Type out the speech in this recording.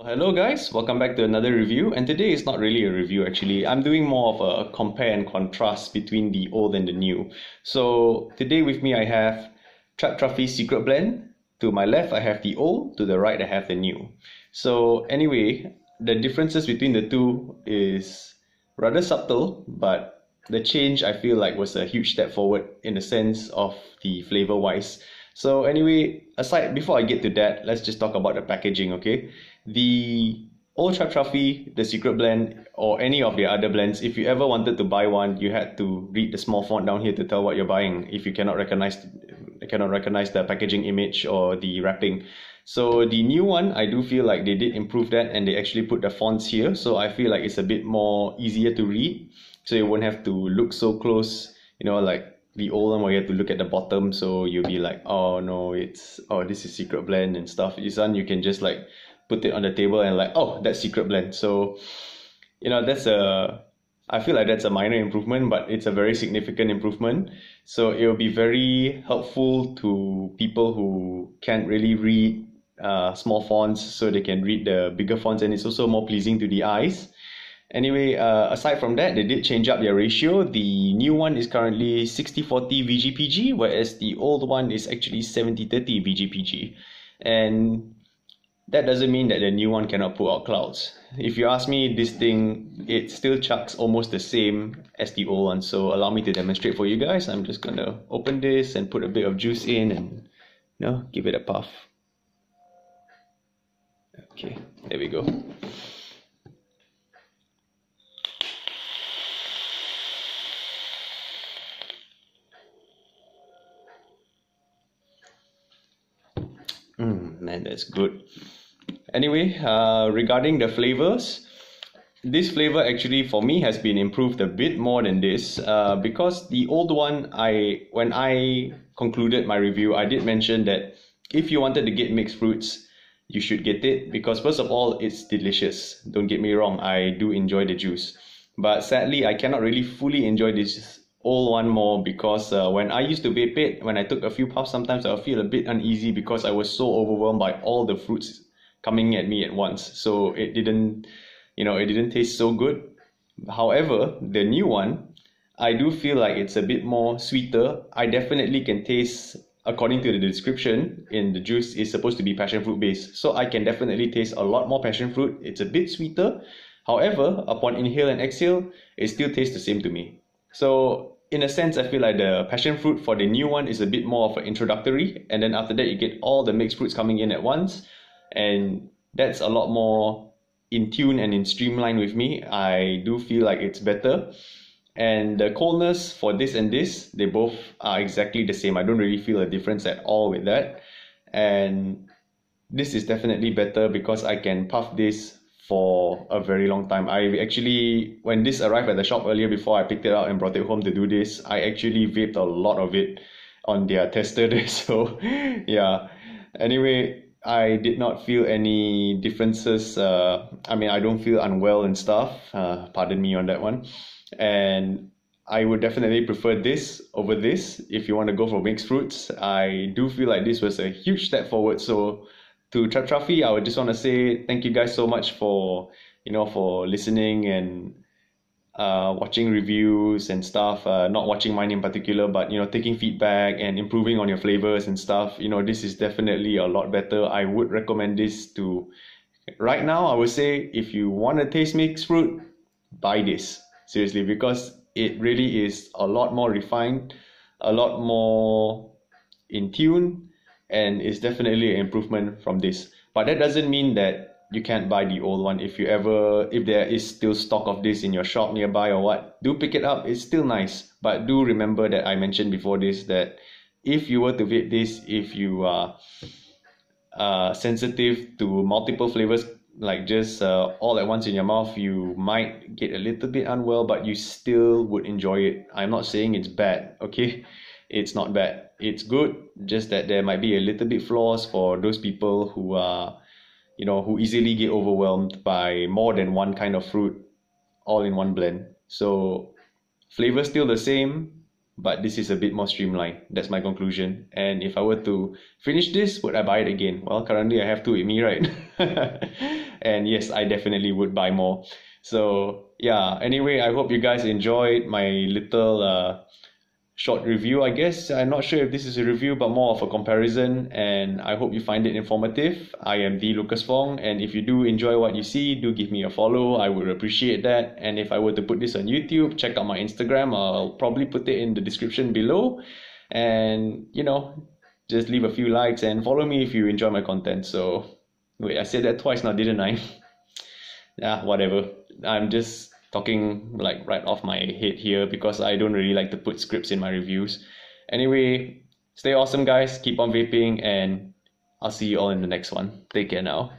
Hello guys, welcome back to another review, and today is not really a review actually. I'm doing more of a compare and contrast between the old and the new. So today with me I have Trap Truffy Secret Blend. To my left I have the old, to the right I have the new. So anyway, the differences between the two is rather subtle, but the change I feel like was a huge step forward in the sense of the flavor wise. So anyway, before I get to that, let's just talk about the packaging, okay? The old Trap Truffy, the Secret Blend, or any of the other blends, if you ever wanted to buy one, you had to read the small font down here to tell what you're buying if you cannot recognize the packaging image or the wrapping. So the new one, I do feel like they did improve that and they actually put the fonts here. So I feel like it's a bit more easier to read. So you won't have to look so close, like the old one where you have to look at the bottom. So you'll be like, oh no, this is Secret Blend and stuff. This one, you can just like put it on the table and like, oh, that's Secret Blend. So, I feel like that's a minor improvement, but it's a very significant improvement. So it will be very helpful to people who can't really read small fonts, so they can read the bigger fonts, and it's also more pleasing to the eyes. Anyway, aside from that, they did change up their ratio. The new one is currently 60/40 VGPG, whereas the old one is actually 70/30 VGPG. And that doesn't mean that the new one cannot put out clouds. If you ask me, this thing, it still chucks almost the same as the old one. So allow me to demonstrate for you guys. I'm just gonna open this and put a bit of juice in and give it a puff. Okay, there we go. Man, that's good. Anyway, regarding the flavors, this flavor actually for me has been improved a bit more than this because the old one, when I concluded my review, I did mention that if you wanted to get mixed fruits, you should get it because first of all, it's delicious. Don't get me wrong, I do enjoy the juice. But sadly, I cannot really fully enjoy this old one more because when I used to vape it, when I took a few puffs, sometimes I would feel a bit uneasy because I was so overwhelmed by all the fruits coming at me at once. So it didn't taste so good. However, the new one, I do feel like it's a bit more sweeter. I definitely can taste, according to the description in the juice, is supposed to be passion fruit based. So I can definitely taste a lot more passion fruit. It's a bit sweeter. However, upon inhale and exhale, it still tastes the same to me. So in a sense, I feel like the passion fruit for the new one is a bit more of an introductory, and then after that you get all the mixed fruits coming in at once, and that's a lot more in tune and in streamline with me. I do feel like it's better. And the coldness for this and this, they both are exactly the same. I don't really feel a difference at all with that. And this is definitely better because I can puff this for a very long time. I actually, when this arrived at the shop earlier before I picked it up and brought it home to do this, I actually vaped a lot of it on their tester there. So yeah. Anyway, I did not feel any differences. I don't feel unwell and stuff. Pardon me on that one. And I would definitely prefer this over this if you want to go for mixed fruits. I do feel like this was a huge step forward. So to Trap Truffy, I would just want to say thank you guys so much for listening and watching reviews and stuff, not watching mine in particular, but taking feedback and improving on your flavors and stuff. This is definitely a lot better. I would recommend this to, right now I would say, if you want to taste mixed fruit, buy this, seriously, because it really is a lot more refined, a lot more in tune, and it's definitely an improvement from this. But that doesn't mean that you can't buy the old one. If there is still stock of this in your shop nearby or what, do pick it up. It's still nice. But do remember that I mentioned before this, that if you were to vape this, if you are sensitive to multiple flavors, like just all at once in your mouth, you might get a little bit unwell, but you still would enjoy it. I'm not saying it's bad, okay? It's not bad. It's good, just that there might be a little bit flaws for those people who are who easily get overwhelmed by more than one kind of fruit all in one blend. So flavor still the same, but this is a bit more streamlined. That's my conclusion. And if I were to finish this, would I buy it again? Well, currently I have two with me, right? And yes, I definitely would buy more. So yeah, anyway, I hope you guys enjoyed my little short review, I guess. I'm not sure if this is a review, but more of a comparison, and I hope you find it informative. I am the Lucas Fong, and if you do enjoy what you see, do give me a follow. I would appreciate that. And if I were to put this on YouTube, check out my Instagram. I'll probably put it in the description below. And just leave a few likes and follow me if you enjoy my content. So wait, I said that twice now, didn't I? Yeah, whatever. I'm just talking like right off my head here because I don't really like to put scripts in my reviews. Anyway, stay awesome, guys. Keep on vaping, and I'll see you all in the next one. Take care now.